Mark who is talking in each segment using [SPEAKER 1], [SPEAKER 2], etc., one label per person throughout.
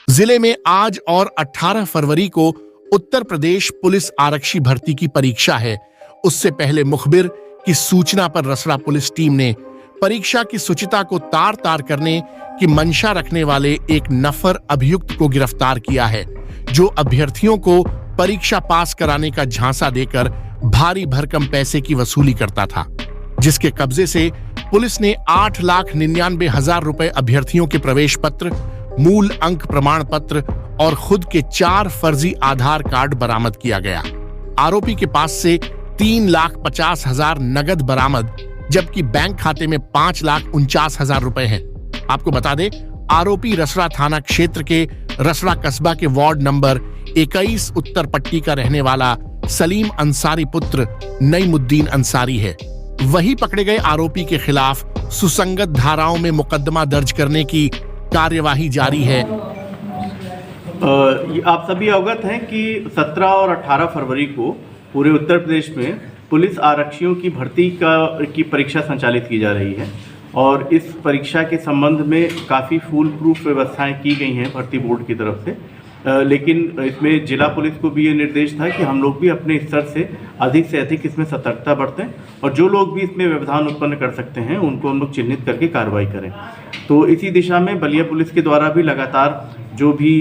[SPEAKER 1] जिले में आज और 18 फरवरी को उत्तर प्रदेश पुलिस आरक्षी भर्ती की परीक्षा है। उससे पहले मुखबिर की सूचना पर रसड़ा पुलिस टीम ने परीक्षा की शुचिता को तार तार करने की मंशा रखने वाले एक नफर अभियुक्त को गिरफ्तार किया है, जो अभ्यर्थियों को परीक्षा पास कराने का झांसा देकर भारी भरकम पैसे की वसूली करता था, जिसके कब्जे से पुलिस ने 8,99,000 रुपए अभ्यर्थियों के प्रवेश पत्र, मूल अंक प्रमाण पत्र और खुद के 4 फर्जी आधार कार्ड बरामद किया गया। आरोपी के पास से 3,50,000 नगद बरामद, जबकि बैंक खाते में 5,49,000 रुपए हैं। आपको बता दें, आरोपी रसड़ा थाना क्षेत्र के रसड़ा कस्बा के वार्ड नंबर 21 उत्तर पट्टी का रहने वाला सलीम अंसारी पुत्र नईमुद्दीन अंसारी है। वही पकड़े गए आरोपी के खिलाफ सुसंगत धाराओं में मुकदमा दर्ज करने की कार्यवाही जारी है।
[SPEAKER 2] आप सभी अवगत हैं कि 17 और 18 फरवरी को पूरे उत्तर प्रदेश में पुलिस आरक्षियों की भर्ती की परीक्षा संचालित की जा रही है और इस परीक्षा के संबंध में काफ़ी फूल प्रूफ व्यवस्थाएं की गई हैं भर्ती बोर्ड की तरफ से। लेकिन इसमें जिला पुलिस को भी ये निर्देश था कि हम लोग भी अपने स्तर से अधिक इसमें सतर्कता बरतें और जो लोग भी इसमें व्यवधान उत्पन्न कर सकते हैं उनको हम लोग चिन्हित करके कार्रवाई करें। तो इसी दिशा में बलिया पुलिस के द्वारा भी लगातार जो भी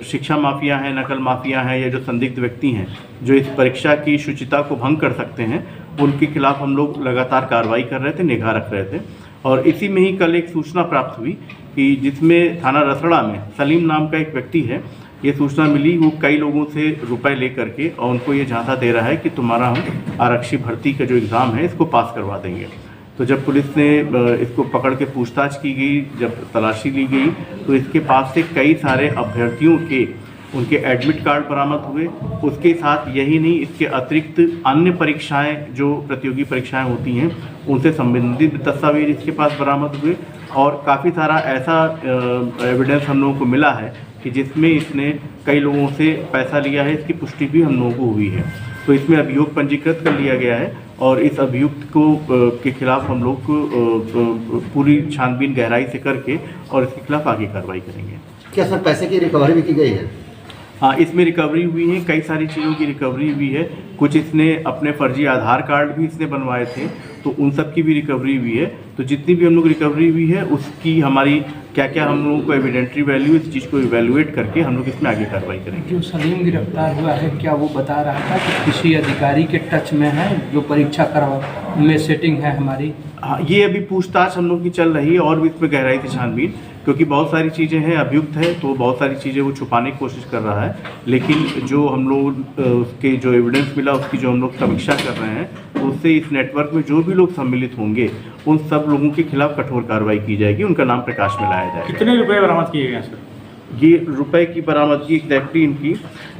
[SPEAKER 2] शिक्षा माफिया हैं, नकल माफिया हैं या जो संदिग्ध व्यक्ति हैं जो इस परीक्षा की शुचिता को भंग कर सकते हैं, उनके खिलाफ हम लोग लगातार कार्रवाई कर रहे थे, निगाह रख रहे थे। और इसी में ही कल एक सूचना प्राप्त हुई कि जिसमें थाना रसड़ा में सलीम नाम का एक व्यक्ति है, ये सूचना मिली, वो कई लोगों से रुपए ले करके और उनको ये झांसा दे रहा है कि तुम्हारा हम आरक्षी भर्ती का जो एग्ज़ाम है इसको पास करवा देंगे। तो जब पुलिस ने इसको पकड़ के पूछताछ की गई, जब तलाशी ली गई, तो इसके पास से कई सारे अभ्यर्थियों के उनके एडमिट कार्ड बरामद हुए। उसके साथ यही नहीं, इसके अतिरिक्त अन्य परीक्षाएं जो प्रतियोगी परीक्षाएं होती हैं उनसे संबंधित दस्तावेज इसके पास बरामद हुए और काफ़ी सारा ऐसा एविडेंस हम लोगों को मिला है कि जिसमें इसने कई लोगों से पैसा लिया है, इसकी पुष्टि भी हम लोगों को हुई है। तो इसमें अभियोग पंजीकृत कर लिया गया है और इस अभियुक्त को के खिलाफ हम लोग पूरी छानबीन गहराई से करके और इसके खिलाफ आगे कार्रवाई करेंगे।
[SPEAKER 3] क्या सर पैसे की रिकवरी भी की गई है?
[SPEAKER 2] हाँ, इसमें रिकवरी हुई है, कई सारी चीज़ों की रिकवरी हुई है। कुछ इसने अपने फर्जी आधार कार्ड भी इसने बनवाए थे, तो उन सब की भी रिकवरी हुई है। तो जितनी भी हम लोग रिकवरी हुई है उसकी हमारी क्या क्या हम लोगों को एविडेंट्री वैल्यू, इस चीज़ को इवैल्यूएट करके हम लोग इसमें आगे कार्रवाई करेंगे।
[SPEAKER 4] जो सलीम गिरफ्तार हुआ है, क्या वो बता रहा था कि किसी अधिकारी के टच में है जो परीक्षा करवा में सेटिंग है हमारी?
[SPEAKER 2] हाँ, ये अभी पूछताछ हम लोग की चल रही है और भी इसमें गहराई से छानबीन, क्योंकि बहुत सारी चीज़ें हैं, अभियुक्त है तो बहुत सारी चीज़ें वो छुपाने की कोशिश कर रहा है। लेकिन जो हम लोग उसके जो एविडेंस मिला उसकी जो हम लोग समीक्षा कर रहे हैं, उससे इस नेटवर्क में जो भी लोग सम्मिलित होंगे उन सब लोगों के खिलाफ कठोर कार्रवाई की जाएगी, उनका नाम प्रकाश में लाया जाएगा।
[SPEAKER 5] कितने रुपए बरामद किए गए सर?
[SPEAKER 2] ये रुपए की बरामदगी एग्जैक्टली इनकी,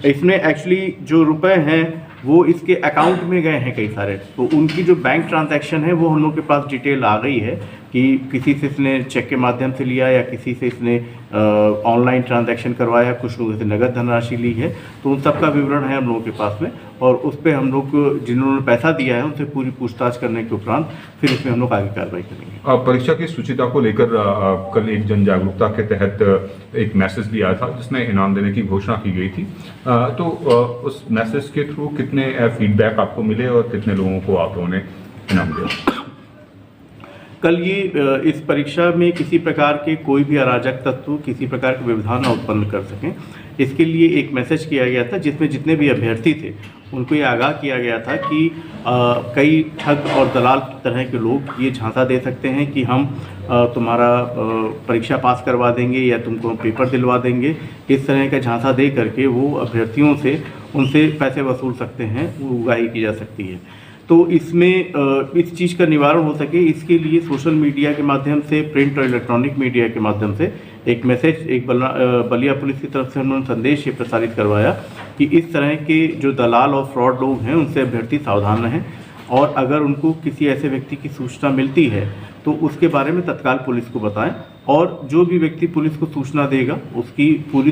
[SPEAKER 2] इसमें एक्चुअली जो रुपए हैं वो इसके अकाउंट में गए हैं कई सारे, तो उनकी जो बैंक ट्रांजैक्शन है वो हम लोग के पास डिटेल आ गई है कि किसी से इसने चेक के माध्यम से लिया या किसी से इसने ऑनलाइन ट्रांजैक्शन करवाया, कुछ लोगों से नगद धनराशि ली है, तो उन सब का विवरण है हम लोगों के पास में और उस पर हम लोग जिन्होंने पैसा दिया है उनसे पूरी पूछताछ करने के उपरांत फिर इसमें हम लोग आगे कार्रवाई करेंगे।
[SPEAKER 6] परीक्षा की शुचिता को लेकर कल एक जन जागरूकता के तहत एक मैसेज भी आया था जिसमें इनाम देने की घोषणा की गई थी, तो उस मैसेज के थ्रू कितने फीडबैक आपको मिले और कितने लोगों को आप लोगों ने इनाम दिया?
[SPEAKER 2] कल ये इस परीक्षा में किसी प्रकार के कोई भी अराजक तत्व किसी प्रकार के व्यवधान न उत्पन्न कर सकें, इसके लिए एक मैसेज किया गया था जिसमें जितने भी अभ्यर्थी थे उनको ये आगाह किया गया था कि कई ठग और दलाल तरह के लोग ये झांसा दे सकते हैं कि हम तुम्हारा परीक्षा पास करवा देंगे या तुमको पेपर दिलवा देंगे। इस तरह का झांसा दे करके वो अभ्यर्थियों से उनसे पैसे वसूल सकते हैं, वो उगाही की जा सकती है। तो इसमें इस चीज़ का निवारण हो सके इसके लिए सोशल मीडिया के माध्यम से, प्रिंट और इलेक्ट्रॉनिक मीडिया के माध्यम से एक मैसेज, एक बलिया पुलिस की तरफ से उन्होंने संदेश ये प्रसारित करवाया कि इस तरह के जो दलाल और फ्रॉड लोग हैं उनसे अभ्यर्थी सावधान रहें और अगर उनको किसी ऐसे व्यक्ति की सूचना मिलती है तो उसके बारे में तत्काल पुलिस को बताएं और जो भी व्यक्ति पुलिस को सूचना देगा उसकी पूरी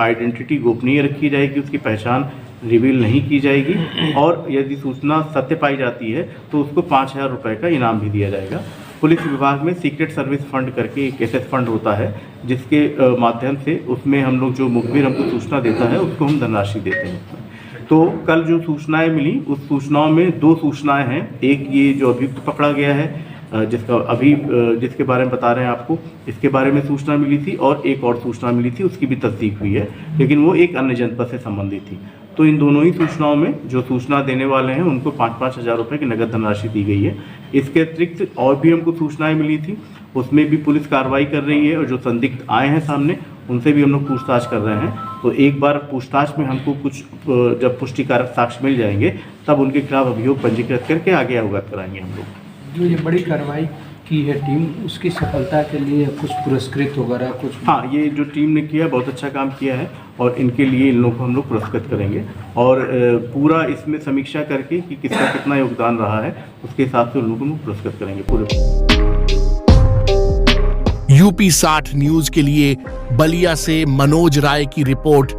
[SPEAKER 2] आइडेंटिटी गोपनीय रखी जाएगी, उसकी पहचान रिवील नहीं की जाएगी और यदि सूचना सत्य पाई जाती है तो उसको 5,000 रुपये का इनाम भी दिया जाएगा। पुलिस विभाग में सीक्रेट सर्विस फंड करके एक एसेट फंड होता है जिसके माध्यम से उसमें हम लोग जो मुखबिर हमको सूचना देता है उसको हम धनराशि देते हैं। तो कल जो सूचनाएं मिली उस सूचनाओं में 2 सूचनाएं हैं। एक ये जो अभियुक्त पकड़ा गया है जिसके बारे में बता रहे हैं आपको, इसके बारे में सूचना मिली थी और एक और सूचना मिली थी उसकी भी तस्दीक हुई है, लेकिन वो एक अन्य जनपद से संबंधित थी। तो इन दोनों ही सूचनाओं में जो सूचना देने वाले हैं उनको 5-5 हज़ार रुपये की नगद धनराशि दी गई है। इसके अतिरिक्त और भी हमको सूचनाएं मिली थी, उसमें भी पुलिस कार्रवाई कर रही है और जो संदिग्ध आए हैं सामने उनसे भी हम लोग पूछताछ कर रहे हैं। तो एक बार पूछताछ में हमको कुछ जब पुष्टिकारक साक्ष्य मिल जाएंगे तब उनके खिलाफ अभियोग पंजीकृत करके आगे अवगत कराएंगे हम लोग।
[SPEAKER 4] जो ये बड़ी कार्रवाई की है टीम, उसकी सफलता के लिए कुछ पुरस्कृत वगैरह कुछ?
[SPEAKER 2] हाँ, ये जो टीम ने किया बहुत अच्छा काम किया है और इनके लिए इन लोगों को हम लोग पुरस्कृत करेंगे और पूरा इसमें समीक्षा करके कि किसका कितना योगदान रहा है उसके हिसाब से उन लोगों को पुरस्कृत करेंगे पूरे।
[SPEAKER 1] यूपी 60 न्यूज के लिए बलिया से मनोज राय की रिपोर्ट।